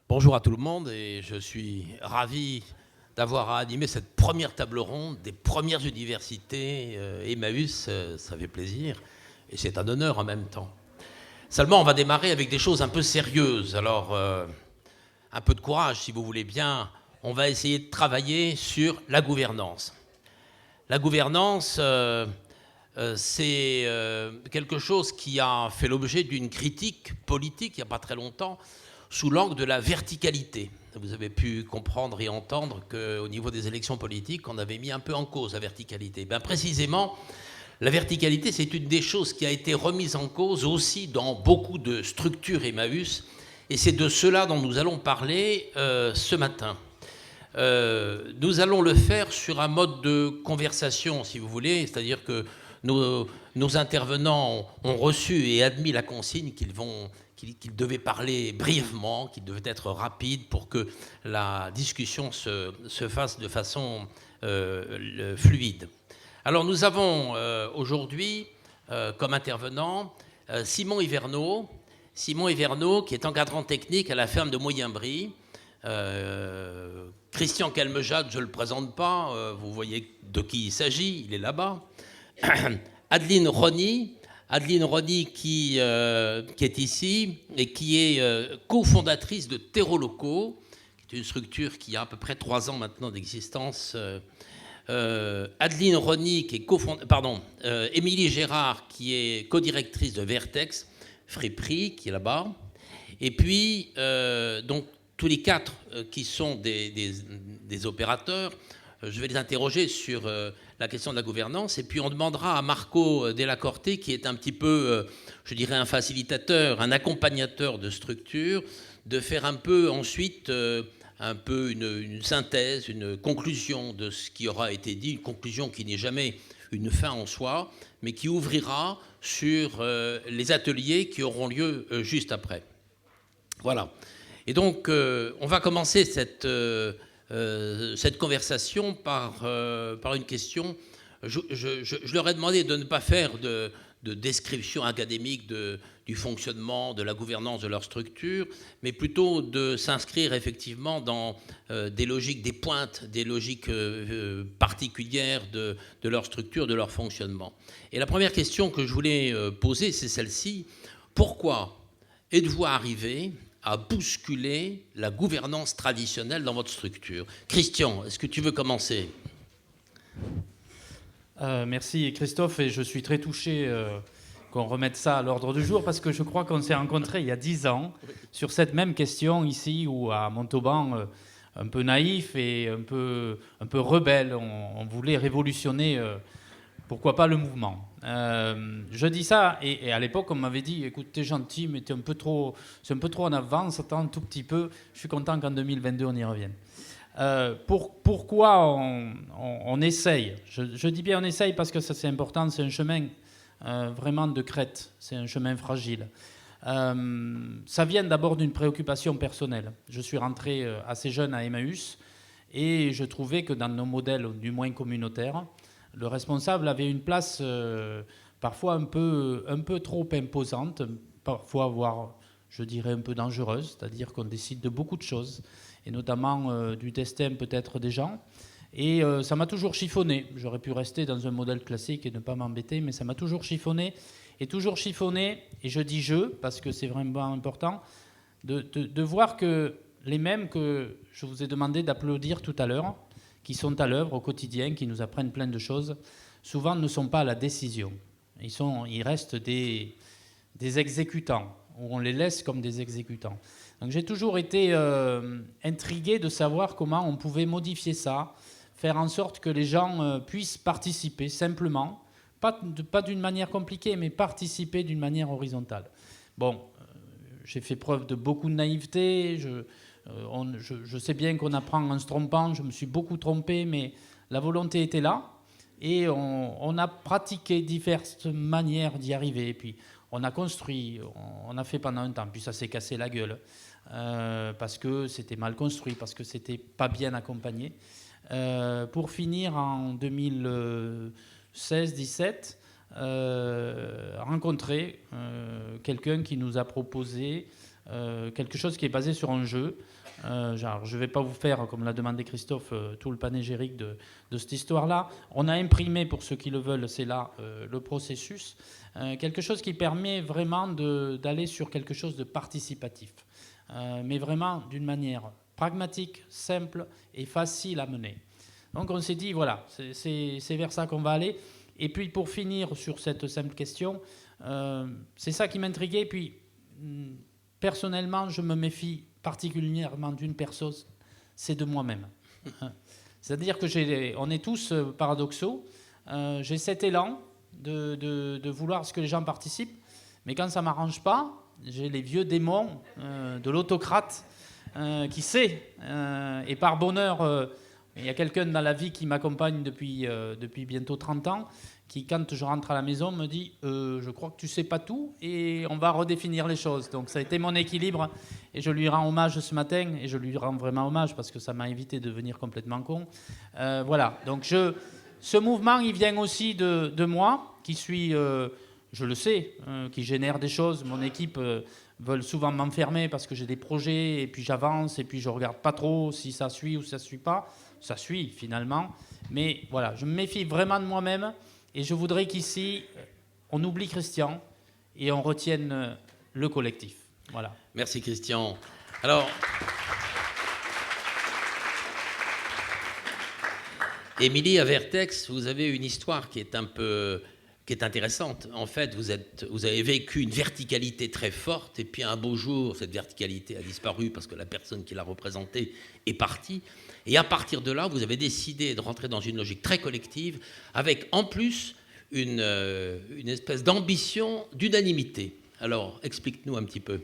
Bonjour à tout le monde et je suis ravi d'avoir à animer cette première table ronde des premières universités Emmaüs. Ça fait plaisir et c'est un honneur en même temps. Seulement, on va démarrer avec des choses un peu sérieuses. Alors, un peu de courage, si vous voulez bien. On va essayer de travailler sur la gouvernance. La gouvernance, c'est quelque chose qui a fait l'objet d'une critique politique il n'y a pas très longtemps, sous l'angle de la verticalité. Vous avez pu comprendre et entendre qu'au niveau des élections politiques, on avait mis un peu en cause la verticalité. Ben, précisément, la verticalité, c'est une des choses qui a été remise en cause aussi dans beaucoup de structures Emmaüs, et c'est de cela dont nous allons parler ce matin. Nous allons le faire sur un mode de conversation, si vous voulez, c'est-à-dire que nos intervenants ont reçu et admis la consigne qu'ils devaient parler brièvement, qu'ils devaient être rapides pour que la discussion se fasse de façon fluide. Alors nous avons aujourd'hui comme intervenant Simon Hiverneau, qui est encadrant technique à la ferme de Moyenbry. Christian Calmejade, je ne le présente pas, vous voyez de qui il s'agit, il est là-bas. Adeline Rony qui est ici et qui est cofondatrice de Terreaux Locaux, qui est une structure qui a à peu près 3 ans maintenant d'existence. Adeline Rony, qui est Émilie Gérard, qui est codirectrice de Vertex, Friperie, qui est là-bas. Et puis, donc, tous les 4 qui sont des opérateurs, je vais les interroger sur la question de la gouvernance, et puis on demandera à Marco Della Corte, qui est un petit peu, je dirais, un facilitateur, un accompagnateur de structure, de faire un peu ensuite une synthèse, une conclusion de ce qui aura été dit, une conclusion qui n'est jamais une fin en soi, mais qui ouvrira sur les ateliers qui auront lieu juste après. Voilà. Et donc, on va commencer cette conversation par une question. Je leur ai demandé de ne pas faire de description académique du fonctionnement, de la gouvernance de leur structure, mais plutôt de s'inscrire effectivement dans des logiques, des pointes, des logiques particulières de leur structure, de leur fonctionnement. Et la première question que je voulais poser, c'est celle-ci. Pourquoi êtes-vous arrivé à bousculer la gouvernance traditionnelle dans votre structure? Christian, est-ce que tu veux commencer? Merci Christophe, et je suis très touché qu'on remette ça à l'ordre du jour, parce que je crois qu'on s'est rencontrés il y a 10 ans sur cette même question ici, où à Montauban, un peu naïf et un peu rebelle, on voulait révolutionner, pourquoi pas, le mouvement. Je dis ça, et à l'époque on m'avait dit, écoute, t'es gentil, mais c'est un peu trop en avance, attends un tout petit peu. Je suis content qu'en 2022 on y revienne. Pourquoi on essaye? Je dis bien on essaye parce que ça c'est important, c'est un chemin vraiment de crête, c'est un chemin fragile. Ça vient d'abord d'une préoccupation personnelle. Je suis rentré assez jeune à Emmaüs et je trouvais que dans nos modèles, du moins communautaires, le responsable avait une place parfois un peu trop imposante, parfois voire, je dirais, un peu dangereuse, c'est-à-dire qu'on décide de beaucoup de choses, et notamment du destin peut-être des gens. Et ça m'a toujours chiffonné. J'aurais pu rester dans un modèle classique et ne pas m'embêter, mais ça m'a toujours chiffonné. Et je dis je, parce que c'est vraiment important, de voir que les mêmes que je vous ai demandé d'applaudir tout à l'heure, qui sont à l'œuvre au quotidien, qui nous apprennent plein de choses, souvent ne sont pas à la décision. Ils restent des exécutants, ou on les laisse comme des exécutants. Donc j'ai toujours été intrigué de savoir comment on pouvait modifier ça, faire en sorte que les gens puissent participer simplement, pas d'une manière compliquée, mais participer d'une manière horizontale. Bon, j'ai fait preuve de beaucoup de naïveté, je sais bien qu'on apprend en se trompant, je me suis beaucoup trompé, mais la volonté était là, et on a pratiqué diverses manières d'y arriver. Et puis on a construit, on a fait pendant un temps, puis ça s'est cassé la gueule, parce que c'était mal construit, parce que c'était pas bien accompagné. Pour finir en 2016-17, rencontrer quelqu'un qui nous a proposé quelque chose qui est basé sur un jeu. Genre, je ne vais pas vous faire, comme l'a demandé Christophe, tout le panégyrique de cette histoire-là. On a imprimé, pour ceux qui le veulent, c'est là, le processus. Quelque chose qui permet vraiment d'aller sur quelque chose de participatif. Mais vraiment d'une manière pragmatique, simple et facile à mener. Donc on s'est dit, voilà, c'est vers ça qu'on va aller. Et puis pour finir sur cette simple question, c'est ça qui m'intriguait. Puis personnellement, je me méfie particulièrement d'une personne, c'est de moi-même. C'est-à-dire que on est tous paradoxaux. J'ai cet élan de vouloir ce que les gens participent, mais quand ça ne m'arrange pas, j'ai les vieux démons de l'autocrate qui sait, et par bonheur, il y a quelqu'un dans la vie qui m'accompagne depuis bientôt 30 ans, qui, quand je rentre à la maison, me dit je crois que tu ne sais pas tout et on va redéfinir les choses. Donc ça a été mon équilibre et je lui rends hommage ce matin, et je lui rends vraiment hommage parce que ça m'a évité de devenir complètement con. Voilà, donc ce mouvement, il vient aussi de moi, qui suis, je le sais, qui génère des choses. Mon équipe veulent souvent m'enfermer parce que j'ai des projets, et puis j'avance, et puis je ne regarde pas trop si ça suit ou si ça ne suit pas. Ça suit finalement, mais voilà, je me méfie vraiment de moi-même. Et je voudrais qu'ici, on oublie Christian et on retienne le collectif. Voilà. Merci Christian. Alors, Émilie, à Vertex, vous avez une histoire qui est intéressante. En fait, vous avez vécu une verticalité très forte, et puis un beau jour, cette verticalité a disparu parce que la personne qui l'a représentée est partie. Et à partir de là, vous avez décidé de rentrer dans une logique très collective, avec en plus une espèce d'ambition d'unanimité. Alors, explique-nous un petit peu.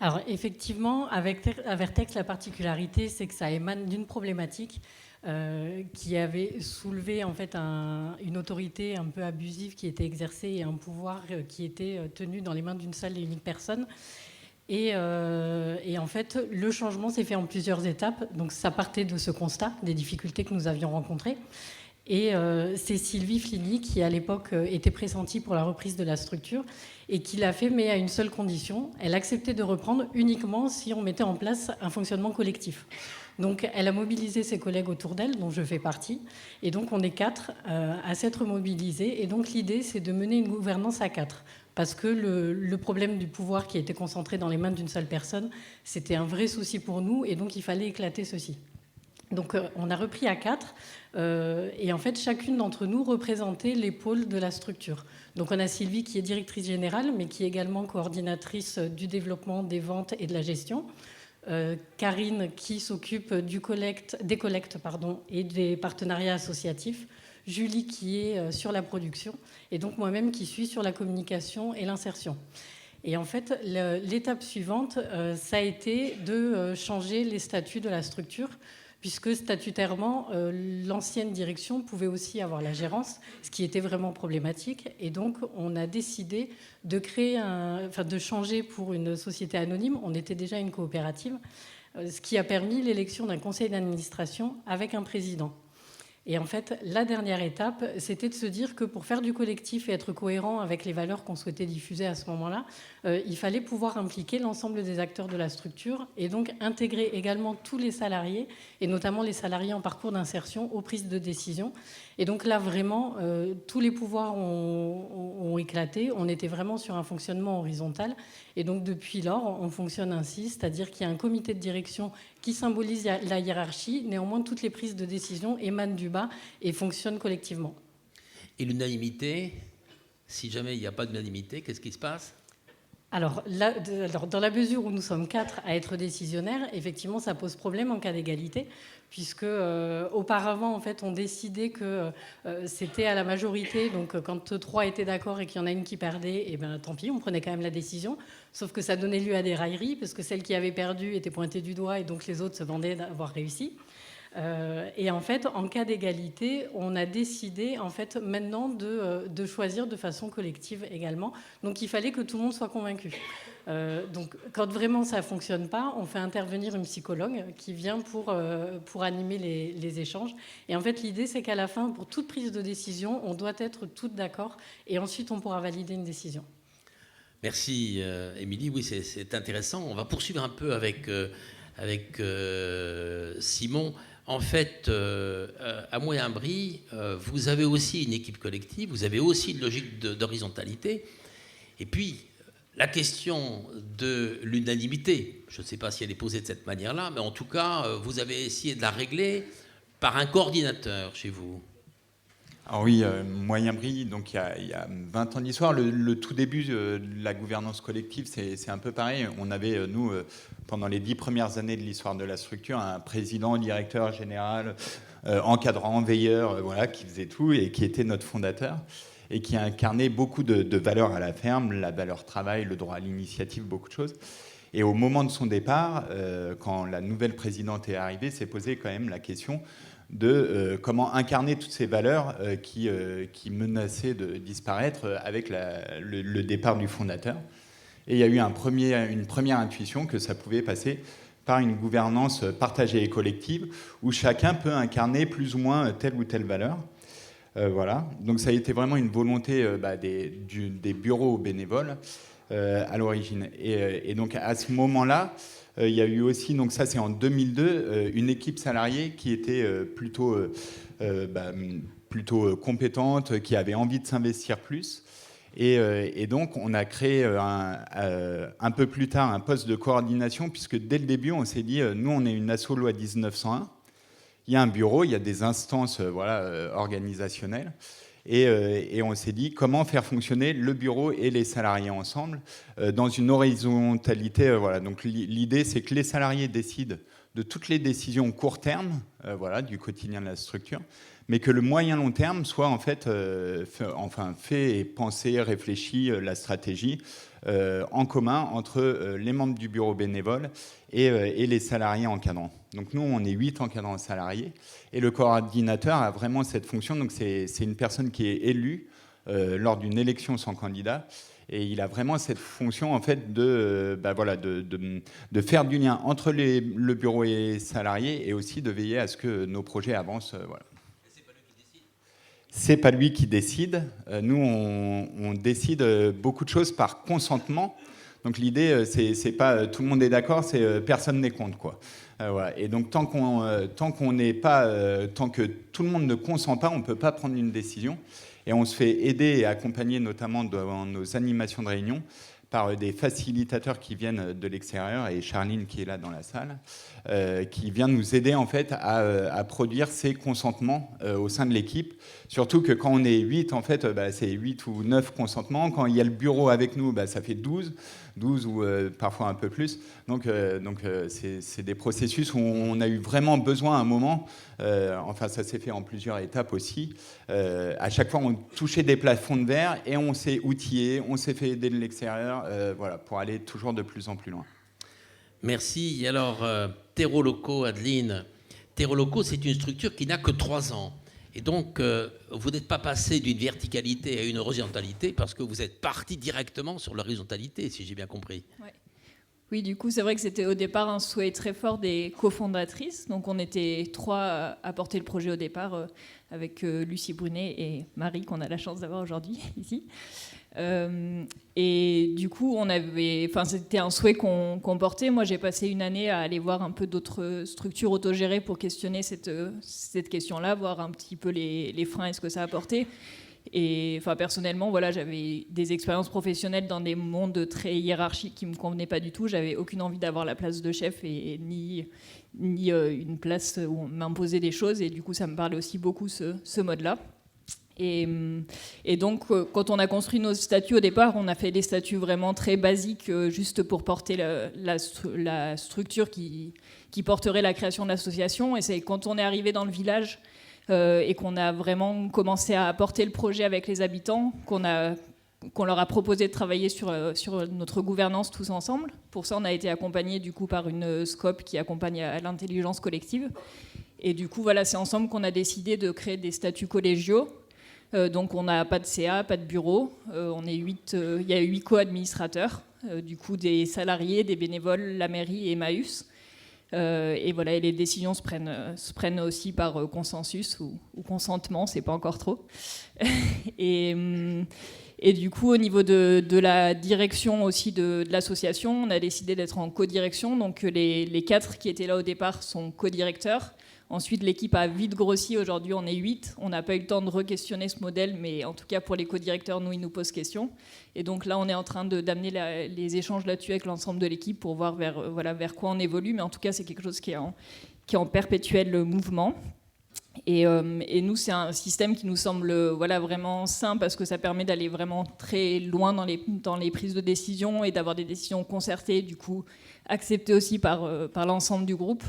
Alors, effectivement, à Vertex, la particularité, c'est que ça émane d'une problématique qui avait soulevé en fait une autorité un peu abusive qui était exercée, et un pouvoir qui était tenu dans les mains d'une seule et unique personne. Et en fait, le changement s'est fait en plusieurs étapes. Donc ça partait de ce constat, des difficultés que nous avions rencontrées. Et c'est Sylvie Flini qui, à l'époque, était pressentie pour la reprise de la structure, et qui l'a fait, mais à une seule condition. Elle acceptait de reprendre uniquement si on mettait en place un fonctionnement collectif. Donc elle a mobilisé ses collègues autour d'elle, dont je fais partie. Et donc on est 4 à s'être mobilisés. Et donc l'idée, c'est de mener une gouvernance à 4. Parce que le problème du pouvoir qui était concentré dans les mains d'une seule personne, c'était un vrai souci pour nous, et donc il fallait éclater ceci. Donc on a repris à 4, et en fait chacune d'entre nous représentait les pôles de la structure. Donc on a Sylvie qui est directrice générale, mais qui est également coordinatrice du développement, des ventes et de la gestion. Karine qui s'occupe des collectes et des partenariats associatifs. Julie qui est sur la production, et donc moi-même qui suis sur la communication et l'insertion. Et en fait, l'étape suivante, ça a été de changer les statuts de la structure, puisque statutairement, l'ancienne direction pouvait aussi avoir la gérance, ce qui était vraiment problématique. Et donc, on a décidé de de changer pour une société anonyme. On était déjà une coopérative, ce qui a permis l'élection d'un conseil d'administration avec un président. Et en fait, la dernière étape, c'était de se dire que pour faire du collectif et être cohérent avec les valeurs qu'on souhaitait diffuser à ce moment-là, il fallait pouvoir impliquer l'ensemble des acteurs de la structure, et donc intégrer également tous les salariés, et notamment les salariés en parcours d'insertion, aux prises de décision. Et donc là, vraiment, tous les pouvoirs ont éclaté. On était vraiment sur un fonctionnement horizontal. Et donc depuis lors, on fonctionne ainsi, c'est-à-dire qu'il y a un comité de direction qui symbolise la hiérarchie. Néanmoins, toutes les prises de décision émanent du bas et fonctionnent collectivement. Et l'unanimité, si jamais il n'y a pas d'unanimité, qu'est-ce qui se passe ? Alors, dans la mesure où nous sommes 4 à être décisionnaires, effectivement, ça pose problème en cas d'égalité, puisque auparavant, en fait, on décidait que c'était à la majorité. Donc, quand 3 étaient d'accord et qu'il y en a une qui perdait, eh ben, tant pis, on prenait quand même la décision. Sauf que ça donnait lieu à des railleries, parce que celle qui avait perdu était pointée du doigt, et donc les autres se vendaient d'avoir réussi. Et en fait, en cas d'égalité, on a décidé en fait maintenant de choisir de façon collective également. Donc il fallait que tout le monde soit convaincu. Donc quand vraiment ça ne fonctionne pas, on fait intervenir une psychologue qui vient pour animer les échanges. Et en fait, l'idée, c'est qu'à la fin, pour toute prise de décision, on doit être toutes d'accord, et ensuite on pourra valider une décision. Merci, Émilie. Oui, c'est intéressant. On va poursuivre un peu avec Simon. En fait, à Moyen-Brie, vous avez aussi une équipe collective, vous avez aussi une logique d'horizontalité. Et puis, la question de l'unanimité, je ne sais pas si elle est posée de cette manière-là, mais en tout cas, vous avez essayé de la régler par un coordinateur chez vous. Alors oui, Moyen-Brie, donc il y a 20 ans d'histoire. Le tout début de la gouvernance collective, c'est un peu pareil. On avait, nous, pendant les 10 premières années de l'histoire de la structure, un président, directeur général, encadrant, veilleur, voilà, qui faisait tout et qui était notre fondateur et qui incarnait beaucoup de valeurs à la ferme, la valeur travail, le droit à l'initiative, beaucoup de choses. Et au moment de son départ, quand la nouvelle présidente est arrivée, s'est posé quand même la question de comment incarner toutes ces valeurs qui menaçaient de disparaître avec le départ du fondateur. Et il y a eu une première intuition que ça pouvait passer par une gouvernance partagée et collective où chacun peut incarner plus ou moins telle ou telle valeur. Voilà. Donc ça a été vraiment une volonté des bureaux bénévoles à l'origine. Et donc à ce moment-là, il y a eu aussi, donc ça c'est en 2002, une équipe salariée qui était plutôt compétente, qui avait envie de s'investir plus. Et donc on a créé un peu plus tard un poste de coordination, puisque dès le début on s'est dit, nous on est une asso loi 1901, il y a un bureau, il y a des instances organisationnelles. Et on s'est dit comment faire fonctionner le bureau et les salariés ensemble dans une horizontalité. Voilà. Donc l'idée, c'est que les salariés décident de toutes les décisions court terme du quotidien de la structure, mais que le moyen-long terme soit en fait, fait et pensé, réfléchi, la stratégie en commun entre les membres du bureau bénévole et les salariés encadrants. Donc nous, on est 8 encadrants salariés, et le coordinateur a vraiment cette fonction. Donc c'est une personne qui est élue lors d'une élection sans candidat, et il a vraiment cette fonction en fait de faire du lien entre le bureau et les salariés, et aussi de veiller à ce que nos projets avancent. Voilà. C'est pas lui qui décide. Nous, on décide beaucoup de choses par consentement. Donc l'idée, c'est pas tout le monde est d'accord, c'est personne n'est contre, quoi. Voilà. Et donc tant que tout le monde ne consent pas, on peut pas prendre une décision. Et on se fait aider et accompagner, notamment dans nos animations de réunion, par des facilitateurs qui viennent de l'extérieur, et Charline qui est là dans la salle, qui vient nous aider en fait à produire ces consentements au sein de l'équipe. Surtout que quand on est 8, en fait, c'est 8 ou 9 consentements. Quand il y a le bureau avec nous, ça fait 12 ou parfois un peu plus. Donc c'est des processus où on a eu vraiment besoin à un moment, ça s'est fait en plusieurs étapes aussi. À chaque fois, on touchait des plafonds de verre et on s'est outillé, on s'est fait aider de l'extérieur pour aller toujours de plus en plus loin. Merci. Alors, Terreau Locaux, Adeline. Terreau Locaux, c'est une structure qui n'a que 3 ans. Et donc, vous n'êtes pas passé d'une verticalité à une horizontalité parce que vous êtes parti directement sur l'horizontalité, si j'ai bien compris. Ouais. Oui, du coup, c'est vrai que c'était au départ un souhait très fort des cofondatrices. Donc, on était 3 à porter le projet au départ, avec Lucie Brunet et Marie, qu'on a la chance d'avoir aujourd'hui ici. Et du coup, c'était un souhait qu'on portait. Moi, j'ai passé une année à aller voir un peu d'autres structures autogérées pour questionner cette question-là, voir un petit peu les freins et ce que ça apportait. Et personnellement, j'avais des expériences professionnelles dans des mondes très hiérarchiques qui ne me convenaient pas du tout. J'avais aucune envie d'avoir la place de chef et ni une place où on m'imposait des choses. Et du coup, ça me parlait aussi beaucoup, ce mode-là. Et donc, quand on a construit nos statuts au départ, on a fait des statuts vraiment très basiques, juste pour porter la structure qui porterait la création de l'association. Et c'est quand on est arrivé dans le village et qu'on a vraiment commencé à porter le projet avec les habitants, qu'on leur a proposé de travailler sur notre gouvernance tous ensemble. Pour ça, on a été accompagnés du coup par une SCOP qui accompagne à l'intelligence collective. Et du coup, c'est ensemble qu'on a décidé de créer des statuts collégiaux. Donc on n'a pas de CA, pas de bureau. On est 8, il y a 8 co-administrateurs, du coup des salariés, des bénévoles, la mairie et Emmaüs. Et voilà, et les décisions se prennent aussi par consensus ou consentement, c'est pas encore trop. Et du coup, au niveau de la direction aussi de l'association, on a décidé d'être en co-direction. Donc les 4 qui étaient là au départ sont co-directeurs. Ensuite, l'équipe a vite grossi. Aujourd'hui, on est 8. On n'a pas eu le temps de re-questionner ce modèle, mais en tout cas, pour les co-directeurs, nous, ils nous posent question. Et donc là, on est en train d'amener les échanges là-dessus avec l'ensemble de l'équipe pour voir vers quoi on évolue. Mais en tout cas, c'est quelque chose qui est en perpétuel mouvement. Et nous, c'est un système qui nous semble vraiment sain parce que ça permet d'aller vraiment très loin dans les prises de décision et d'avoir des décisions concertées, du coup, acceptées aussi par l'ensemble du groupe.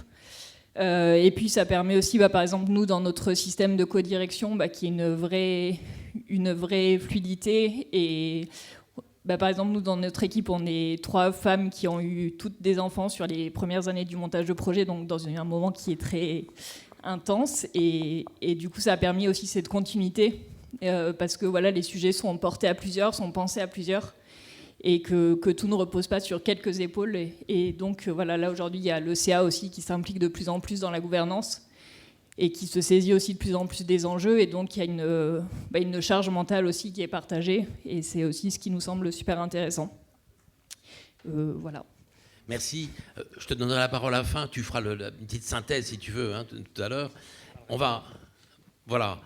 Et puis ça permet aussi, par exemple, nous, dans notre système de codirection, qu'il y ait une vraie fluidité. Et par exemple, nous, dans notre équipe, on est 3 femmes qui ont eu toutes des enfants sur les premières années du montage de projet, donc dans un moment qui est très intense. Et du coup, ça a permis aussi cette continuité, parce que les sujets sont portés à plusieurs, sont pensés à plusieurs. Et que tout ne repose pas sur quelques épaules. Et donc, là, aujourd'hui, il y a le CA aussi qui s'implique de plus en plus dans la gouvernance et qui se saisit aussi de plus en plus des enjeux. Et donc, il y a une charge mentale aussi qui est partagée. Et c'est aussi ce qui nous semble super intéressant. Voilà. Merci. Je te donnerai la parole à la fin. Tu feras une petite synthèse, si tu veux, tout à l'heure. On va... Voilà.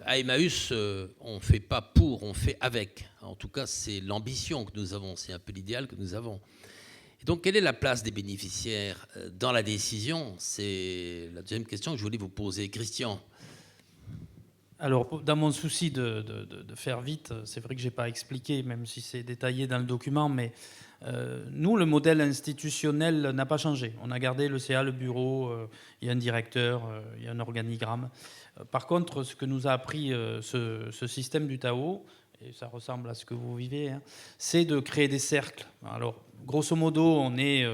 À Emmaüs, on ne fait pas pour, on fait avec. En tout cas, c'est l'ambition que nous avons, c'est un peu l'idéal que nous avons. Et donc, quelle est la place des bénéficiaires dans la décision? C'est la deuxième question que je voulais vous poser. Christian. Alors, dans mon souci de faire vite, c'est vrai que je n'ai pas expliqué, même si c'est détaillé dans le document, mais nous, le modèle institutionnel n'a pas changé. On a gardé le CA, le bureau, il y a un directeur, il y a un organigramme. Par contre, ce que nous a appris ce système du Tao, et ça ressemble à ce que vous vivez, c'est de créer des cercles. Alors, grosso modo, on est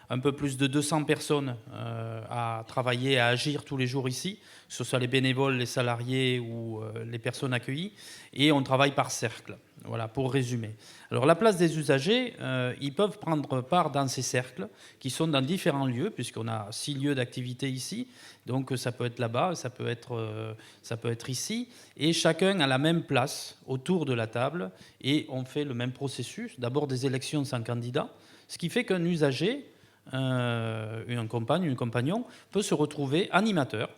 un peu plus de 200 personnes à travailler, à agir tous les jours ici, que ce soit les bénévoles, les salariés ou les personnes accueillies, et on travaille par cercle. Voilà, pour résumer. Alors, la place des usagers, ils peuvent prendre part dans ces cercles qui sont dans différents lieux, puisqu'on a 6 lieux d'activité ici. Donc, ça peut être là-bas, ça peut être ici. Et chacun a la même place autour de la table. Et on fait le même processus. D'abord, des élections sans candidat. Ce qui fait qu'un usager, une compagne, un compagnon, peut se retrouver animateur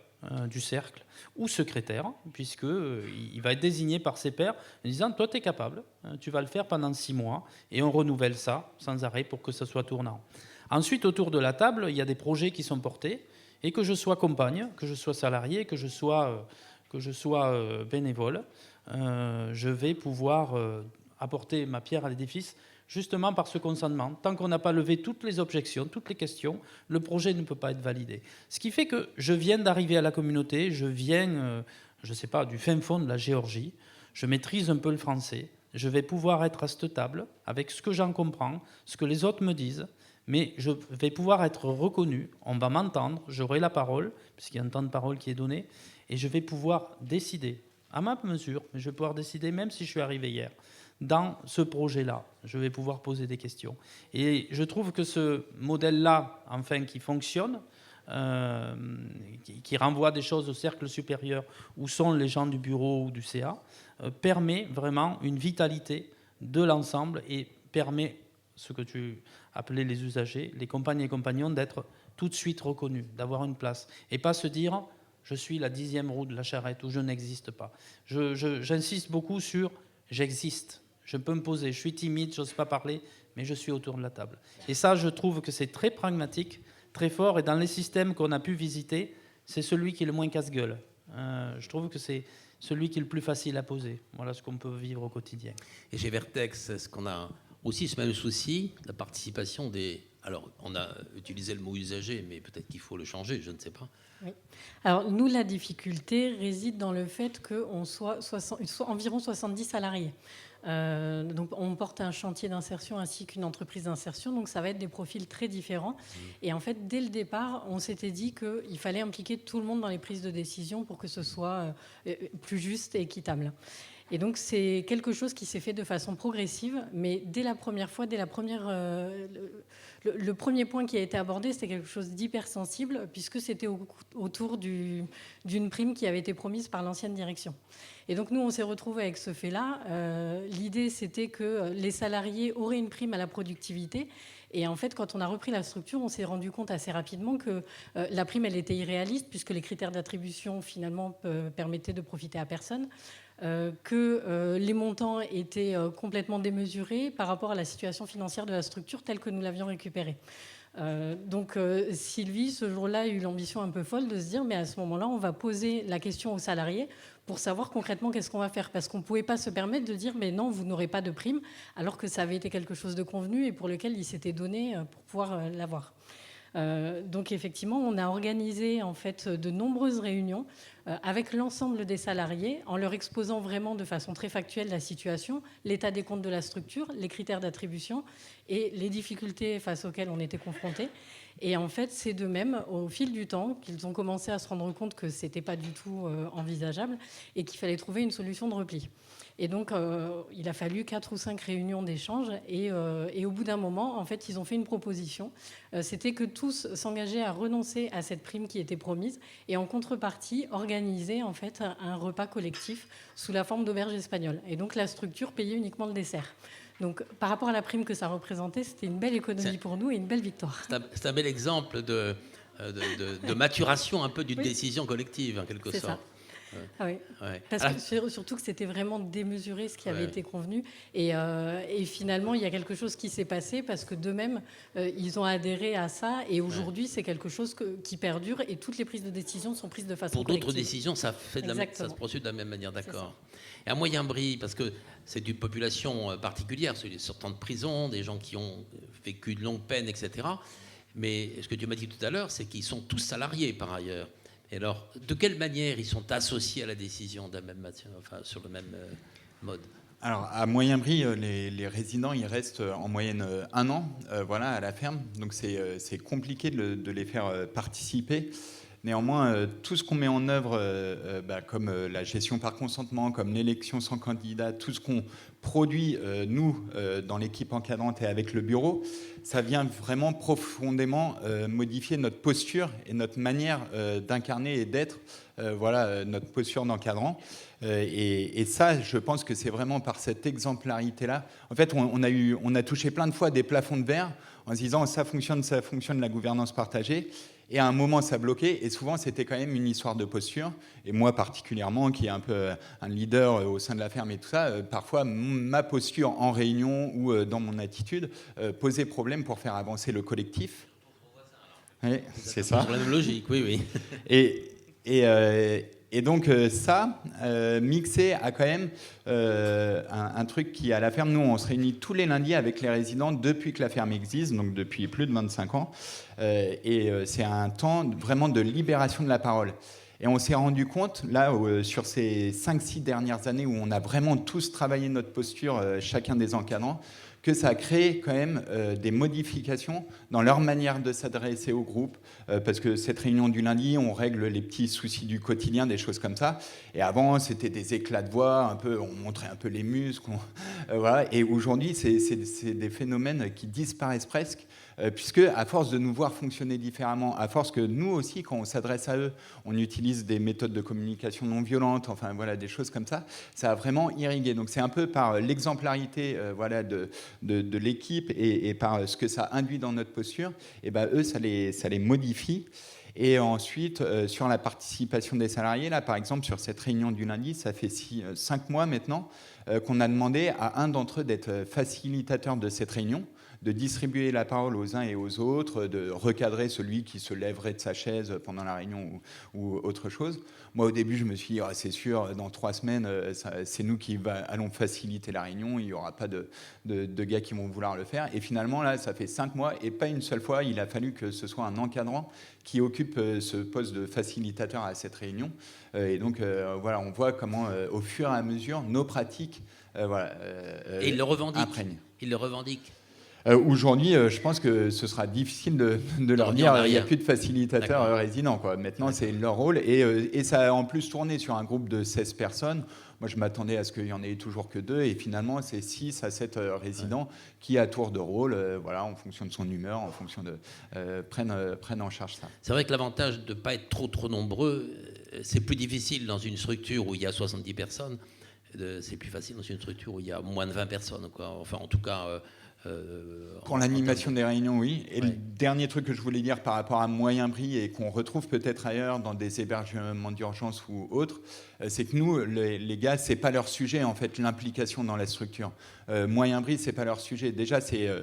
du cercle ou secrétaire, puisqu'il va être désigné par ses pairs en disant « Toi, tu es capable, tu vas le faire pendant 6 mois » et on renouvelle ça sans arrêt pour que ça soit tournant. Ensuite, autour de la table, il y a des projets qui sont portés et que je sois compagne, que je sois salarié, que je sois bénévole, je vais pouvoir apporter ma pierre à l'édifice justement par ce consentement. Tant qu'on n'a pas levé toutes les objections, toutes les questions, le projet ne peut pas être validé. Ce qui fait que je viens d'arriver à la communauté, je viens, je ne sais pas, du fin fond de la Géorgie, je maîtrise un peu le français, je vais pouvoir être à cette table avec ce que j'en comprends, ce que les autres me disent, mais je vais pouvoir être reconnu, on va m'entendre, j'aurai la parole, puisqu'il y a un temps de parole qui est donné, et je vais pouvoir décider, à ma mesure, mais je vais pouvoir décider même si je suis arrivé hier. Dans ce projet-là, je vais pouvoir poser des questions. Et je trouve que ce modèle-là, enfin, qui fonctionne, qui renvoie des choses au cercle supérieur où sont les gens du bureau ou du CA, permet vraiment une vitalité de l'ensemble et permet ce que tu appelais les usagers, les compagnes et compagnons, d'être tout de suite reconnus, d'avoir une place. Et pas se dire « je suis la 10e roue de la charrette » ou « je n'existe pas ». J'insiste beaucoup sur « j'existe ». Je peux me poser, je suis timide, je n'ose pas parler, mais je suis autour de la table. Et ça, je trouve que c'est très pragmatique, très fort, et dans les systèmes qu'on a pu visiter, c'est celui qui est le moins casse-gueule. Je trouve que c'est celui qui est le plus facile à poser. Voilà ce qu'on peut vivre au quotidien. Et chez Vertex, est-ce qu'on a aussi ce même souci, la participation des... Alors, on a utilisé le mot usager, mais peut-être qu'il faut le changer, je ne sais pas. Oui. Alors, nous, la difficulté réside dans le fait qu'on soit environ 70 salariés. Donc, on porte un chantier d'insertion ainsi qu'une entreprise d'insertion, donc ça va être des profils très différents. Et en fait, dès le départ, on s'était dit qu'il fallait impliquer tout le monde dans les prises de décision pour que ce soit plus juste et équitable. Et donc c'est quelque chose qui s'est fait de façon progressive, mais dès la première fois, le premier point qui a été abordé, c'était quelque chose d'hypersensible, puisque c'était autour d'une prime qui avait été promise par l'ancienne direction. Et donc nous, on s'est retrouvés avec ce fait-là. L'idée, c'était que les salariés auraient une prime à la productivité. Et en fait, quand on a repris la structure, on s'est rendu compte assez rapidement que la prime, elle était irréaliste, puisque les critères d'attribution, finalement, permettaient de profiter à personne. Que les montants étaient complètement démesurés par rapport à la situation financière de la structure telle que nous l'avions récupérée. Donc Sylvie, ce jour-là, a eu l'ambition un peu folle de se dire, mais à ce moment-là, on va poser la question aux salariés pour savoir concrètement qu'est-ce qu'on va faire. Parce qu'on ne pouvait pas se permettre de dire, mais non, vous n'aurez pas de prime, alors que ça avait été quelque chose de convenu et pour lequel il s'était donné pour pouvoir l'avoir. Donc effectivement, on a organisé en fait de nombreuses réunions avec l'ensemble des salariés en leur exposant vraiment de façon très factuelle la situation, l'état des comptes de la structure, les critères d'attribution et les difficultés face auxquelles on était confrontés. Et en fait, c'est de même, au fil du temps, qu'ils ont commencé à se rendre compte que ce n'était pas du tout envisageable et qu'il fallait trouver une solution de repli. Et donc, il a fallu 4 ou 5 réunions d'échange. Et au bout d'un moment, en fait, ils ont fait une proposition. C'était que tous s'engageaient à renoncer à cette prime qui était promise et en contrepartie, organiser en fait un repas collectif sous la forme d'auberge espagnole. Et donc, la structure payait uniquement le dessert. Donc, par rapport à la prime que ça représentait, c'était une belle économie pour nous et une belle victoire. C'est un bel exemple de maturation un peu d'une décision collective, en quelque sorte. Ça. Ah oui. Ouais. Parce que surtout que c'était vraiment démesuré ce qui avait été convenu. Et finalement, il y a quelque chose qui s'est passé parce que d'eux-mêmes, ils ont adhéré à ça. Et aujourd'hui, c'est quelque chose qui perdure et toutes les prises de décision sont prises de façon collective. Pour d'autres décisions, ça se produit de la même manière, d'accord. Et à Moyenbry, parce que c'est une population particulière, ceux qui sortent de prison, des gens qui ont vécu de longues peines, etc. Mais ce que tu m'as dit tout à l'heure, c'est qu'ils sont tous salariés par ailleurs. Et alors, de quelle manière ils sont associés à la décision de la même matière, enfin, sur le même mode? Alors, à Moyenbry, les résidents, ils restent en moyenne 1 an voilà, à la ferme. Donc, c'est compliqué de les faire participer. Néanmoins, tout ce qu'on met en œuvre, comme la gestion par consentement, comme l'élection sans candidat, tout ce qu'on produit, nous, dans l'équipe encadrante et avec le bureau, ça vient vraiment profondément modifier notre posture et notre manière d'incarner et d'être, notre posture d'encadrant. Et ça, je pense que c'est vraiment par cette exemplarité-là. En fait, on a touché plein de fois des plafonds de verre en se disant ça fonctionne, la gouvernance partagée. Et à un moment, ça bloquait. Et souvent, c'était quand même une histoire de posture. Et moi, particulièrement, qui est un peu un leader au sein de la ferme et tout ça, parfois, ma posture en réunion ou dans mon attitude posait problème pour faire avancer le collectif. Oui, c'est ça. C'est la même logique, oui. Et donc ça, mixé à quand même un truc qui, à la ferme, nous, on se réunit tous les lundis avec les résidents depuis que la ferme existe, donc depuis plus de 25 ans. Et c'est un temps vraiment de libération de la parole. Et on s'est rendu compte, là, sur ces 5-6 dernières années où on a vraiment tous travaillé notre posture, chacun des encadrants, que ça a créé quand même des modifications dans leur manière de s'adresser au groupe, parce que cette réunion du lundi, on règle les petits soucis du quotidien, des choses comme ça. Et avant, c'était des éclats de voix, on montrait un peu les muscles. Voilà. Et aujourd'hui, c'est des phénomènes qui disparaissent presque, puisque à force de nous voir fonctionner différemment, à force que nous aussi, quand on s'adresse à eux, on utilise des méthodes de communication non violentes, enfin voilà, des choses comme ça, ça a vraiment irrigué. Donc c'est un peu par l'exemplarité de l'équipe et par ce que ça induit dans notre posture, et eux, ça les modifie. Et ensuite, sur la participation des salariés, là, par exemple, sur cette réunion du lundi, ça fait 5 mois maintenant qu'on a demandé à un d'entre eux d'être facilitateur de cette réunion, de distribuer la parole aux uns et aux autres, de recadrer celui qui se lèverait de sa chaise pendant la réunion ou autre chose. Moi, au début, je me suis dit, c'est sûr, dans 3 semaines, c'est nous qui allons faciliter la réunion, il n'y aura pas de gars qui vont vouloir le faire. Et finalement, là, ça fait 5 mois, et pas une seule fois, il a fallu que ce soit un encadrant qui occupe ce poste de facilitateur à cette réunion. Et donc, on voit comment, au fur et à mesure, nos pratiques et ils le revendiquent. Imprègnent. Ils le revendiquent. Aujourd'hui, je pense que ce sera difficile de leur dire il n'y a plus de facilitateurs résidents. Maintenant, c'est leur rôle. Et ça a en plus tourné sur un groupe de 16 personnes. Moi, je m'attendais à ce qu'il y en ait toujours que 2, et finalement, c'est 6 à 7 résidents qui, à tour de rôle, voilà, en fonction de son humeur, en fonction de prennent en charge ça. C'est vrai que l'avantage de ne pas être trop nombreux, c'est plus difficile dans une structure où il y a 70 personnes. C'est plus facile dans une structure où il y a moins de 20 personnes, quoi. Enfin, en tout cas... pour l'animation des réunions, oui. Et le dernier truc que je voulais dire par rapport à Moyen-Brie et qu'on retrouve peut-être ailleurs dans des hébergements d'urgence ou autres, c'est que nous, les gars, c'est pas leur sujet en fait, l'implication dans la structure. Moyen-Brie, c'est pas leur sujet. Déjà,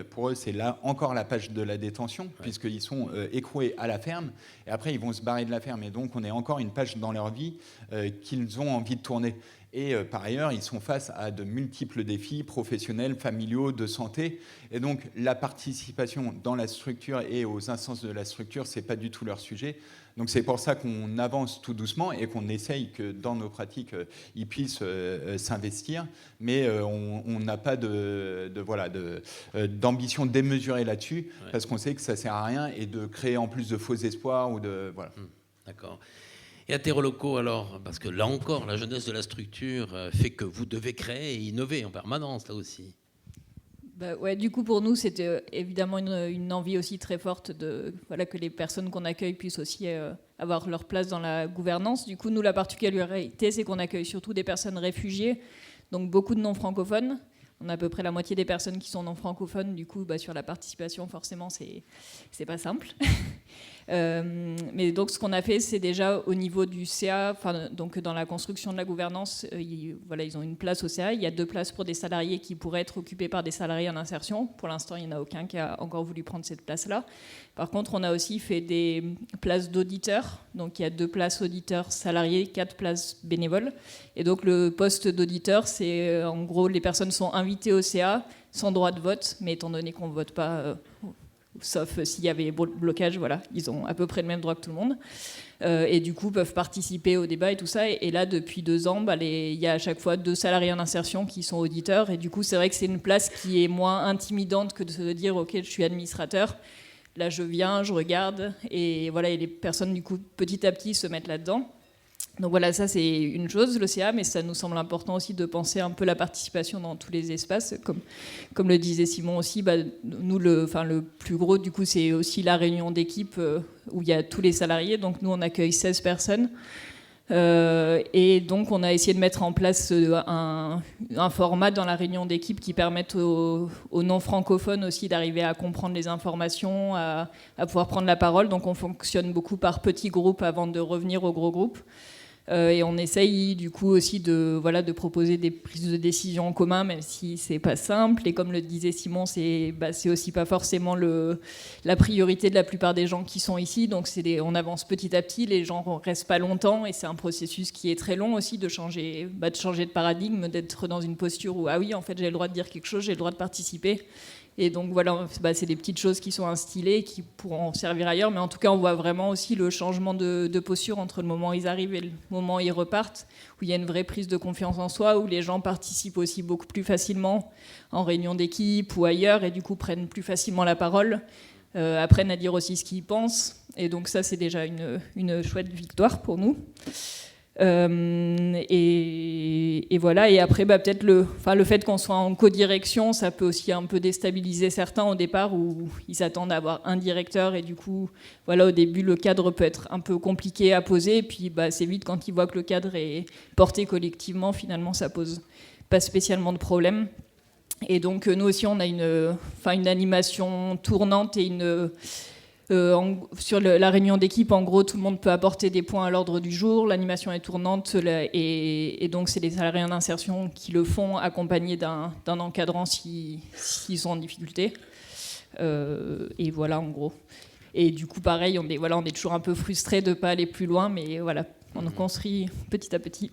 pour eux, c'est là encore la page de la détention, puisqu'ils sont écroués à la ferme, et après ils vont se barrer de la ferme. Et donc, on est encore une page dans leur vie qu'ils ont envie de tourner. Et par ailleurs, ils sont face à de multiples défis professionnels, familiaux, de santé. Et donc, la participation dans la structure et aux instances de la structure, ce n'est pas du tout leur sujet. Donc, c'est pour ça qu'on avance tout doucement et qu'on essaye que dans nos pratiques, ils puissent s'investir. Mais on n'a pas d'ambition démesurée là-dessus, parce qu'on sait que ça ne sert à rien et de créer en plus de faux espoirs ou de... Voilà. D'accord. Et à Terrelocaux, alors, parce que là encore, la jeunesse de la structure fait que vous devez créer et innover en permanence, là aussi. Du coup, pour nous, c'était évidemment une envie aussi très forte que les personnes qu'on accueille puissent aussi avoir leur place dans la gouvernance. Du coup, nous, la particularité, c'est qu'on accueille surtout des personnes réfugiées, donc beaucoup de non-francophones. On a à peu près la moitié des personnes qui sont non francophones. Du coup, sur la participation, forcément, c'est pas simple. Mais donc, ce qu'on a fait, c'est déjà au niveau du CA, donc dans la construction de la gouvernance, ils ont une place au CA. Il y a 2 places pour des salariés qui pourraient être occupées par des salariés en insertion. Pour l'instant, il n'y en a aucun qui a encore voulu prendre cette place-là. Par contre, on a aussi fait des places d'auditeurs. Donc, il y a 2 places auditeurs salariés, 4 places bénévoles. Et donc, le poste d'auditeur, c'est en gros, les personnes sont invitées au CA sans droit de vote, mais étant donné qu'on ne vote pas, sauf s'il y avait blocage, voilà, ils ont à peu près le même droit que tout le monde. Et du coup, peuvent participer au débat et tout ça. Et là, depuis 2 ans, il y a à chaque fois 2 salariés en insertion qui sont auditeurs. Et du coup, c'est vrai que c'est une place qui est moins intimidante que de se dire « Ok, je suis administrateur ». Là, je viens, je regarde, et voilà, et les personnes, du coup, petit à petit, se mettent là-dedans. Donc voilà, ça, c'est une chose, l'OCA, mais ça nous semble important aussi de penser un peu la participation dans tous les espaces. Comme le disait Simon aussi, nous, le plus gros, du coup, c'est aussi la réunion d'équipe où il y a tous les salariés. Donc nous, on accueille 16 personnes. Et donc, on a essayé de mettre en place un format dans la réunion d'équipe qui permette aux non-francophones aussi d'arriver à comprendre les informations, à pouvoir prendre la parole. Donc, on fonctionne beaucoup par petits groupes avant de revenir aux gros groupes. Et on essaye du coup aussi de proposer des prises de décision en commun, même si c'est pas simple. Et comme le disait Simon, c'est aussi pas forcément la priorité de la plupart des gens qui sont ici. Donc on avance petit à petit, les gens restent pas longtemps, et c'est un processus qui est très long aussi de changer de paradigme, d'être dans une posture où ah oui, en fait, j'ai le droit de dire quelque chose, j'ai le droit de participer. Et donc voilà, c'est des petites choses qui sont instillées, qui pourront servir ailleurs, mais en tout cas on voit vraiment aussi le changement de posture entre le moment où ils arrivent et le moment où ils repartent, où il y a une vraie prise de confiance en soi, où les gens participent aussi beaucoup plus facilement en réunion d'équipe ou ailleurs, et du coup prennent plus facilement la parole, apprennent à dire aussi ce qu'ils pensent, et donc ça c'est déjà une chouette victoire pour nous. Et voilà, et après peut-être le fait qu'on soit en co-direction, ça peut aussi un peu déstabiliser certains au départ, où ils s'attendent à avoir un directeur, et du coup au début le cadre peut être un peu compliqué à poser, et puis c'est vite quand ils voient que le cadre est porté collectivement, finalement ça pose pas spécialement de problème. Et donc nous aussi on a une animation tournante et sur la réunion d'équipe, en gros, tout le monde peut apporter des points à l'ordre du jour. L'animation est tournante, et donc c'est les salariés en insertion qui le font, accompagnés d'un encadrant s'ils sont en difficulté. Et voilà, en gros. Et du coup, pareil, on est toujours un peu frustrés de ne pas aller plus loin, mais voilà, on construit petit à petit.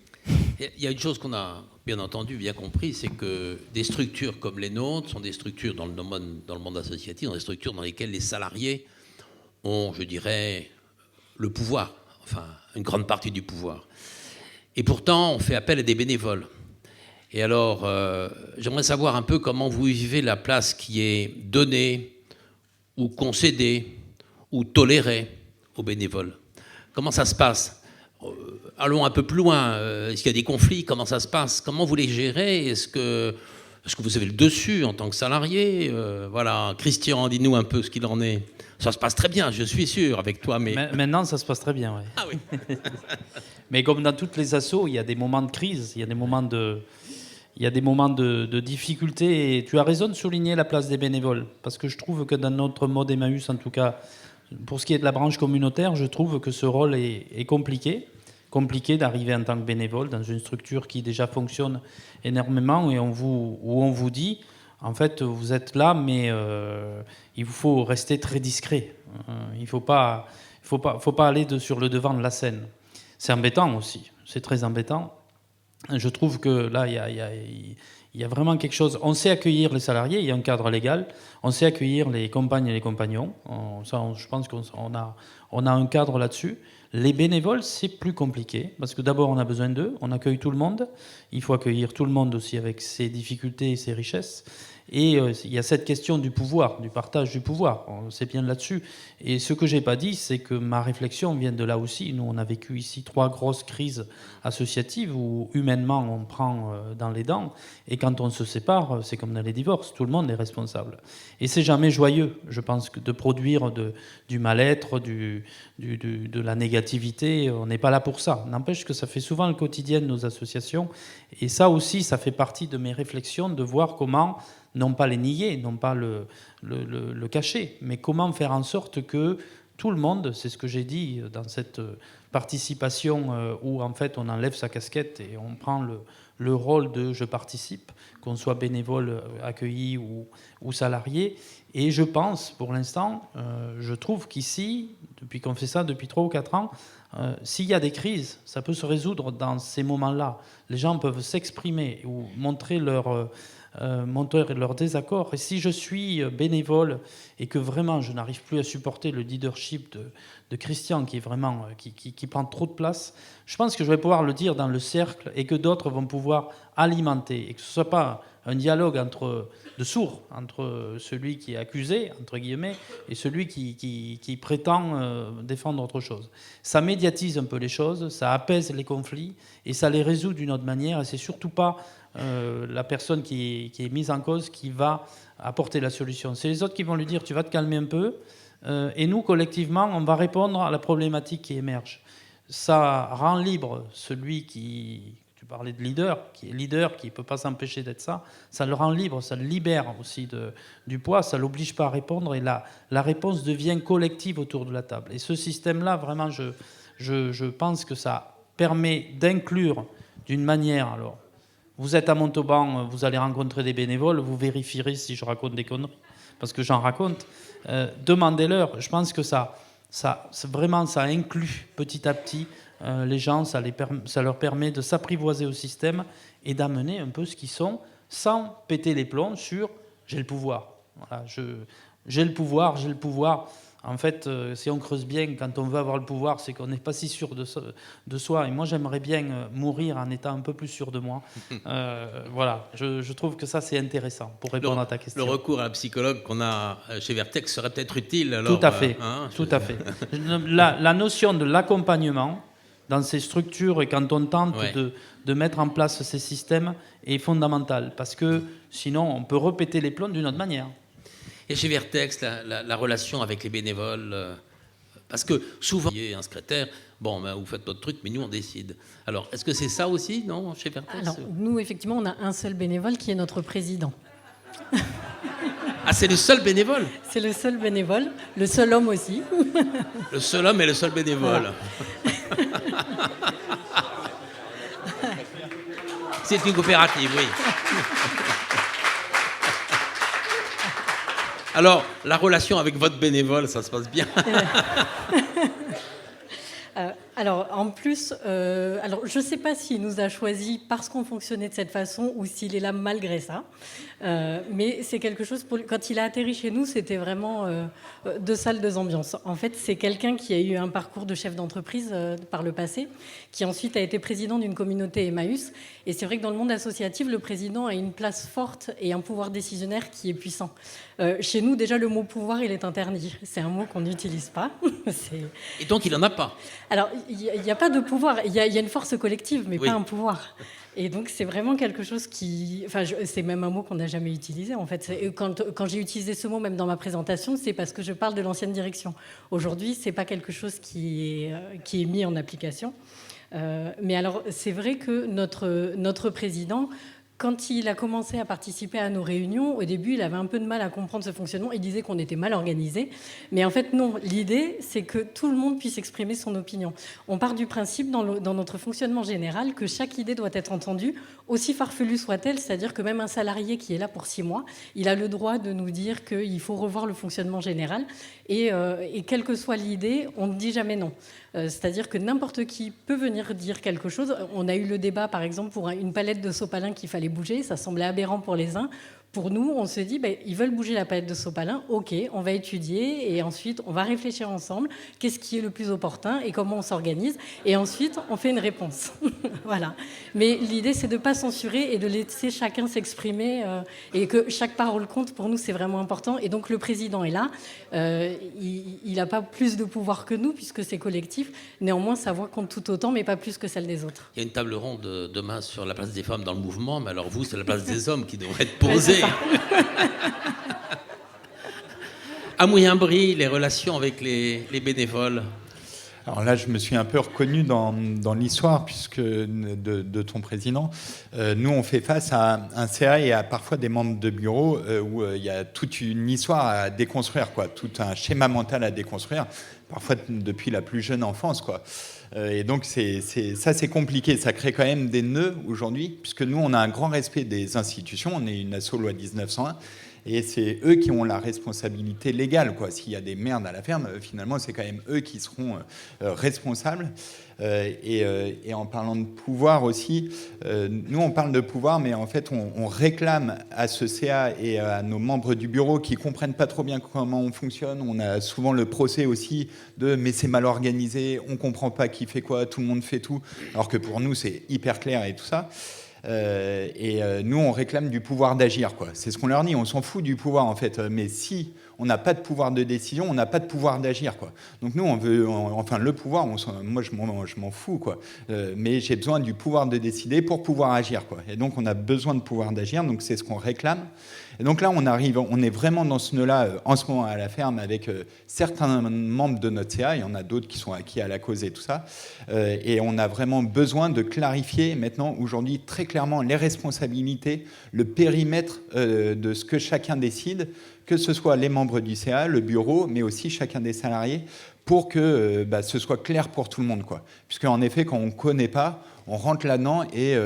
Il y a une chose qu'on a bien entendu, bien compris, c'est que des structures comme les nôtres sont des structures dans le monde associatif, des structures dans lesquelles les salariés ont, je dirais, le pouvoir, enfin une grande partie du pouvoir. Et pourtant, on fait appel à des bénévoles. Et alors, j'aimerais savoir un peu comment vous vivez la place qui est donnée, ou concédée, ou tolérée aux bénévoles. Comment ça se passe ? allons un peu plus loin. Est-ce qu'il y a des conflits? Comment ça se passe? Comment vous les gérez? Est-ce que vous avez le dessus en tant que salarié? Voilà, Christian, dis-nous un peu ce qu'il en est. Ça se passe très bien, je suis sûr, avec toi. Mais Maintenant, ça se passe très bien, oui. ah oui. Mais comme dans toutes les assos, il y a des moments de crise, il y a des moments de difficulté. Et tu as raison de souligner la place des bénévoles, parce que je trouve que dans notre mode Emmaüs, en tout cas, pour ce qui est de la branche communautaire, je trouve que ce rôle est compliqué. Compliqué d'arriver en tant que bénévole dans une structure qui déjà fonctionne énormément et où on vous dit, en fait, vous êtes là, mais il vous faut rester très discret. Il ne faut pas aller sur le devant de la scène. C'est embêtant aussi, c'est très embêtant. Je trouve que là, il y a vraiment quelque chose. On sait accueillir les salariés, il y a un cadre légal. On sait accueillir les compagnes et les compagnons. Je pense qu'on a un cadre là-dessus. Les bénévoles, c'est plus compliqué, parce que d'abord, on a besoin d'eux, on accueille tout le monde. Il faut accueillir tout le monde aussi avec ses difficultés et ses richesses. Et il y a cette question du pouvoir, du partage du pouvoir. C'est bien là-dessus. Et ce que j'ai pas dit, c'est que ma réflexion vient de là aussi. Nous, on a vécu ici 3 grosses crises associatives où humainement, on prend dans les dents. Et quand on se sépare, c'est comme dans les divorces. Tout le monde est responsable. Et c'est jamais joyeux, je pense, que de produire du mal-être, de la négativité. On n'est pas là pour ça. N'empêche que ça fait souvent le quotidien de nos associations. Et ça aussi, ça fait partie de mes réflexions, de voir comment, non pas les nier, non pas le cacher, mais comment faire en sorte que tout le monde, c'est ce que j'ai dit dans cette participation où en fait on enlève sa casquette et on prend le rôle de je participe, qu'on soit bénévole, accueilli ou salarié. Et je pense, pour l'instant, je trouve qu'ici, depuis qu'on fait ça depuis 3 ou 4 ans, s'il y a des crises, ça peut se résoudre dans ces moments-là. Les gens peuvent s'exprimer ou montrer leur désaccord. Et si je suis bénévole et que vraiment je n'arrive plus à supporter le leadership de Christian qui est vraiment qui prend trop de place, je pense que je vais pouvoir le dire dans le cercle et que d'autres vont pouvoir alimenter et que ce ne soit pas un dialogue de sourds entre celui qui est accusé, entre guillemets, et celui qui prétend défendre autre chose. Ça médiatise un peu les choses, ça apaise les conflits et ça les résout d'une autre manière. Et c'est surtout pas la personne qui est mise en cause qui va apporter la solution. C'est les autres qui vont lui dire tu vas te calmer un peu et nous, collectivement, on va répondre à la problématique qui émerge. Ça rend libre celui tu parlais de leader, qui ne peut pas s'empêcher d'être ça le rend libre, ça le libère aussi du poids, ça ne l'oblige pas à répondre et la réponse devient collective autour de la table. Et ce système-là, vraiment, je pense que ça permet d'inclure d'une manière... Alors, vous êtes à Montauban, vous allez rencontrer des bénévoles, vous vérifierez si je raconte des conneries, parce que j'en raconte. Demandez-leur. Je pense que ça inclut petit à petit les gens, ça leur permet de s'apprivoiser au système et d'amener un peu ce qu'ils sont, sans péter les plombs sur « j'ai le pouvoir ». Voilà, j'ai le pouvoir. En fait, si on creuse bien, quand on veut avoir le pouvoir, c'est qu'on n'est pas si sûr de soi. Et moi, j'aimerais bien mourir en étant un peu plus sûr de moi. Voilà, je trouve que ça, c'est intéressant pour répondre à ta question. Le recours à un psychologue qu'on a chez Vertex serait peut-être utile. Alors, tout à fait, tout à fait. La notion de l'accompagnement dans ces structures et quand on tente de mettre en place ces systèmes est fondamentale. Parce que sinon, on peut répéter les plombs d'une autre manière. Et chez Vertex, la relation avec les bénévoles, parce que souvent, il y a un secrétaire, bon, ben, vous faites votre truc, mais nous, on décide. Alors, est-ce que c'est ça aussi, non, chez Vertex? Alors, nous, effectivement, on a un seul bénévole qui est notre président. Ah, c'est le seul bénévole? C'est le seul bénévole, le seul homme aussi. Le seul homme et le seul bénévole. Voilà. C'est une coopérative, oui. Alors, la relation avec votre bénévole, ça se passe bien? Alors, en plus, je ne sais pas s'il nous a choisis parce qu'on fonctionnait de cette façon ou s'il est là malgré ça. Mais c'est quelque chose, quand il a atterri chez nous, c'était vraiment 2 salles, 2 ambiances. En fait, c'est quelqu'un qui a eu un parcours de chef d'entreprise par le passé, qui ensuite a été président d'une communauté Emmaüs. Et c'est vrai que dans le monde associatif, le président a une place forte et un pouvoir décisionnaire qui est puissant. Chez nous, déjà, le mot pouvoir, il est interdit. C'est un mot qu'on n'utilise pas. Et donc, il n'en a pas? Alors, il n'y a pas de pouvoir. Il y a une force collective, mais Oui. pas un pouvoir. Et donc, c'est vraiment quelque chose qui... Enfin, c'est même un mot qu'on n'a jamais utilisé, en fait. Quand j'ai utilisé ce mot, même dans ma présentation, c'est parce que je parle de l'ancienne direction. Aujourd'hui, ce n'est pas quelque chose qui est mis en application. Mais alors, c'est vrai que notre président... Quand il a commencé à participer à nos réunions, au début, il avait un peu de mal à comprendre ce fonctionnement. Il disait qu'on était mal organisé. Mais en fait, non. L'idée, c'est que tout le monde puisse exprimer son opinion. On part du principe, dans notre fonctionnement général, que chaque idée doit être entendue, aussi farfelue soit-elle. C'est-à-dire que même un salarié qui est là pour 6 mois, il a le droit de nous dire qu'il faut revoir le fonctionnement général. Et quelle que soit l'idée, on ne dit jamais non. C'est-à-dire que n'importe qui peut venir dire quelque chose. On a eu le débat, par exemple, pour une palette de sopalin qu'il fallait bouger. Ça semblait aberrant pour les uns. Pour nous, on se dit, ils veulent bouger la palette de sopalin. OK, on va étudier et ensuite, on va réfléchir ensemble. Qu'est-ce qui est le plus opportun et comment on s'organise. Et ensuite, on fait une réponse. Voilà. Mais l'idée, c'est de ne pas censurer et de laisser chacun s'exprimer et que chaque parole compte. Pour nous, c'est vraiment important. Et donc, le président est là. Il n'a pas plus de pouvoir que nous puisque c'est collectif. Néanmoins, sa voix compte tout autant, mais pas plus que celle des autres. Il y a une table ronde demain sur la place des femmes dans le mouvement, mais alors vous, c'est la place des hommes qui devrait être posée. À Moulins-Bry, les relations avec les bénévoles. Alors là, je me suis un peu reconnu dans l'histoire puisque de ton président. Nous, on fait face à un CA et à parfois des membres de bureau où il y a toute une histoire à déconstruire, quoi, tout un schéma mental à déconstruire, parfois depuis la plus jeune enfance, quoi. Et donc, c'est compliqué. Ça crée quand même des nœuds aujourd'hui, puisque nous, on a un grand respect des institutions. On est une asso loi 1901. Et c'est eux qui ont la responsabilité légale, quoi. S'il y a des merdes à la ferme, finalement, c'est quand même eux qui seront responsables. Et en parlant de pouvoir aussi, nous, on parle de pouvoir, mais en fait, on réclame à ce CA et à nos membres du bureau qui ne comprennent pas trop bien comment on fonctionne. On a souvent le procès aussi de « mais c'est mal organisé, on ne comprend pas qui fait quoi, tout le monde fait tout », alors que pour nous, c'est hyper clair et tout ça. Nous, on réclame du pouvoir d'agir, quoi. C'est ce qu'on leur dit. On s'en fout du pouvoir, en fait. Mais si on n'a pas de pouvoir de décision, on n'a pas de pouvoir d'agir, quoi. Donc nous, on veut, enfin, le pouvoir. Moi, je m'en fous, quoi. Mais j'ai besoin du pouvoir de décider pour pouvoir agir, quoi. Et donc, on a besoin de pouvoir d'agir. Donc, c'est ce qu'on réclame. Et donc là, on est vraiment dans ce nœud-là en ce moment à la ferme avec certains membres de notre CA. Il y en a d'autres qui sont acquis à la cause et tout ça. Et on a vraiment besoin de clarifier maintenant, aujourd'hui, très clairement, les responsabilités, le périmètre de ce que chacun décide, que ce soit les membres du CA, le bureau, mais aussi chacun des salariés, pour que ce soit clair pour tout le monde, quoi. Puisqu'en effet, quand on ne connaît pas, on rentre là-dedans et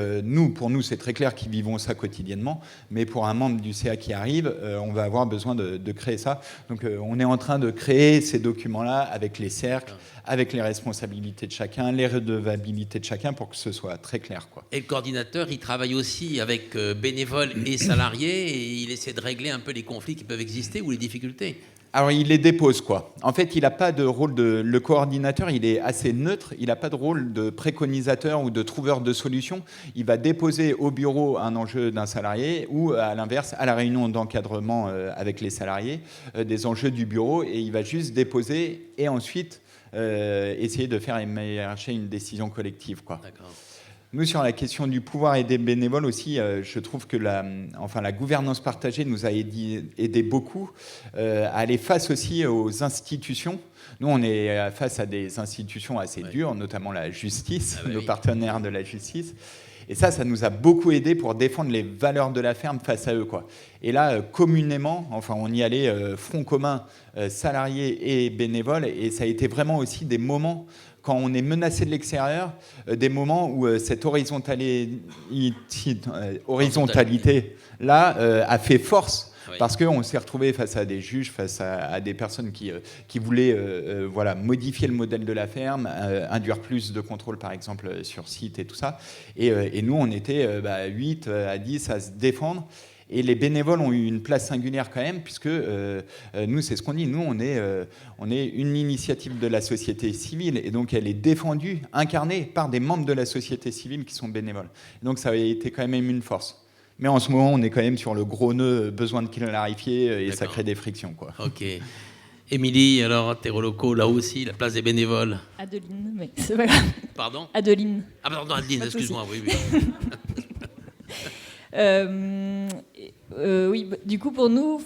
pour nous, c'est très clair qu'ils vivent ça quotidiennement, mais pour un membre du CA qui arrive, on va avoir besoin de créer ça. Donc on est en train de créer ces documents-là avec les cercles, avec les responsabilités de chacun, les redevabilités de chacun pour que ce soit très clair, quoi. Et le coordinateur, il travaille aussi avec bénévoles et salariés et il essaie de régler un peu les conflits qui peuvent exister ou les difficultés. Alors, il les dépose, quoi. En fait, il n'a pas de rôle le coordinateur, il est assez neutre. Il n'a pas de rôle de préconisateur ou de trouveur de solutions. Il va déposer au bureau un enjeu d'un salarié ou, à l'inverse, à la réunion d'encadrement avec les salariés, des enjeux du bureau. Et il va juste déposer et ensuite essayer de faire émerger une décision collective, quoi. D'accord. Nous, sur la question du pouvoir et des bénévoles aussi, je trouve que la gouvernance partagée nous a aidé beaucoup à aller face aussi aux institutions. Nous, on est face à des institutions assez dures, notamment la justice, nos partenaires de la justice. Et ça nous a beaucoup aidé pour défendre les valeurs de la ferme face à eux, quoi. Et là, communément, on y allait front commun, salariés et bénévoles, et ça a été vraiment aussi des moments quand on est menacé de l'extérieur, des moments où cette horizontalité-là a fait force, parce qu'on s'est retrouvé face à des juges, face à des personnes qui voulaient modifier le modèle de la ferme, induire plus de contrôle, par exemple, sur site et tout ça. Et nous, on était 8 à 10 à se défendre. Et les bénévoles ont eu une place singulière quand même, puisque nous, c'est ce qu'on dit, nous, on est une initiative de la société civile, et donc elle est défendue, incarnée par des membres de la société civile qui sont bénévoles. Et donc ça a été quand même une force. Mais en ce moment, on est quand même sur le gros nœud, besoin de clarifier, et ça crée des frictions, quoi. Ok. Émilie, alors, Terroloco, là aussi, la place des bénévoles. Adeline, mais c'est pas grave. Pardon? Adeline. Ah, pardon, Adeline, Pas de excuse-moi, oui. Oui, du coup pour nous,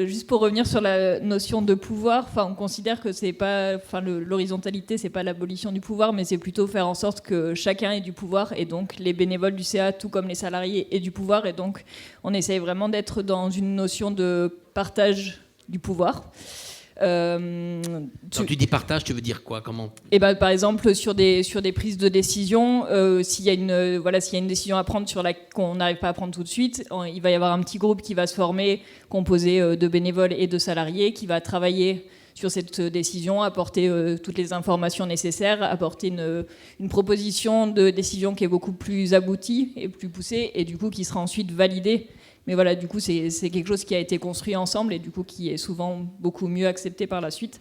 juste pour revenir sur la notion de pouvoir, on considère que c'est pas, l'horizontalité, c'est pas l'abolition du pouvoir, mais c'est plutôt faire en sorte que chacun ait du pouvoir, et donc les bénévoles du CA, tout comme les salariés, aient du pouvoir, et donc on essaye vraiment d'être dans une notion de partage du pouvoir. Quand tu dis partage, tu veux dire quoi? Comment? Par exemple, sur des prises de décision, s'il y a une décision à prendre qu'on n'arrive pas à prendre tout de suite, il va y avoir un petit groupe qui va se former, composé de bénévoles et de salariés, qui va travailler sur cette décision, apporter toutes les informations nécessaires, apporter une proposition de décision qui est beaucoup plus aboutie et plus poussée, et du coup qui sera ensuite validée. Mais voilà, du coup, c'est quelque chose qui a été construit ensemble et du coup qui est souvent beaucoup mieux accepté par la suite.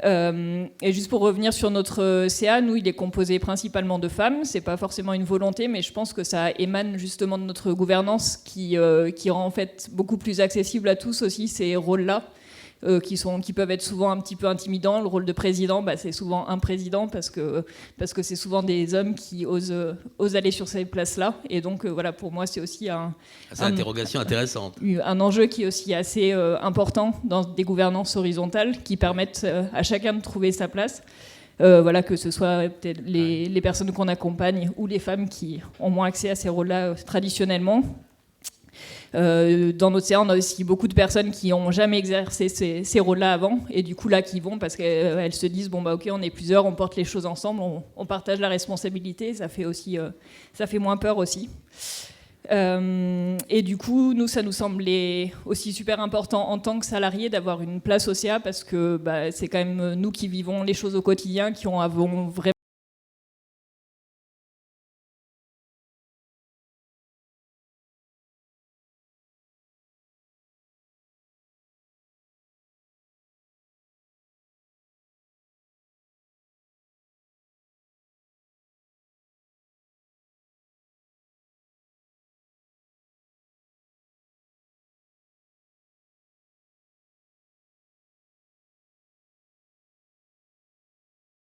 Et juste pour revenir sur notre CA, nous, il est composé principalement de femmes. C'est pas forcément une volonté, mais je pense que ça émane justement de notre gouvernance qui rend en fait beaucoup plus accessible à tous aussi ces rôles-là. Qui peuvent être souvent un petit peu intimidants. Le rôle de président, c'est souvent un président parce que c'est souvent des hommes qui osent aller sur ces places-là. Et donc, pour moi, c'est aussi c'est une interrogation intéressante. Un enjeu qui est aussi assez important dans des gouvernances horizontales qui permettent à chacun de trouver sa place. Que ce soit peut-être les personnes qu'on accompagne ou les femmes qui ont moins accès à ces rôles-là traditionnellement. Dans notre CA, on a aussi beaucoup de personnes qui n'ont jamais exercé ces rôles-là avant et du coup là qui vont parce qu'elles se disent ok, on est plusieurs, on porte les choses ensemble, on partage la responsabilité, ça fait moins peur aussi. Et du coup, nous, ça nous semblait aussi super important en tant que salariés d'avoir une place au CA parce que c'est quand même nous qui vivons les choses au quotidien, qui avons vraiment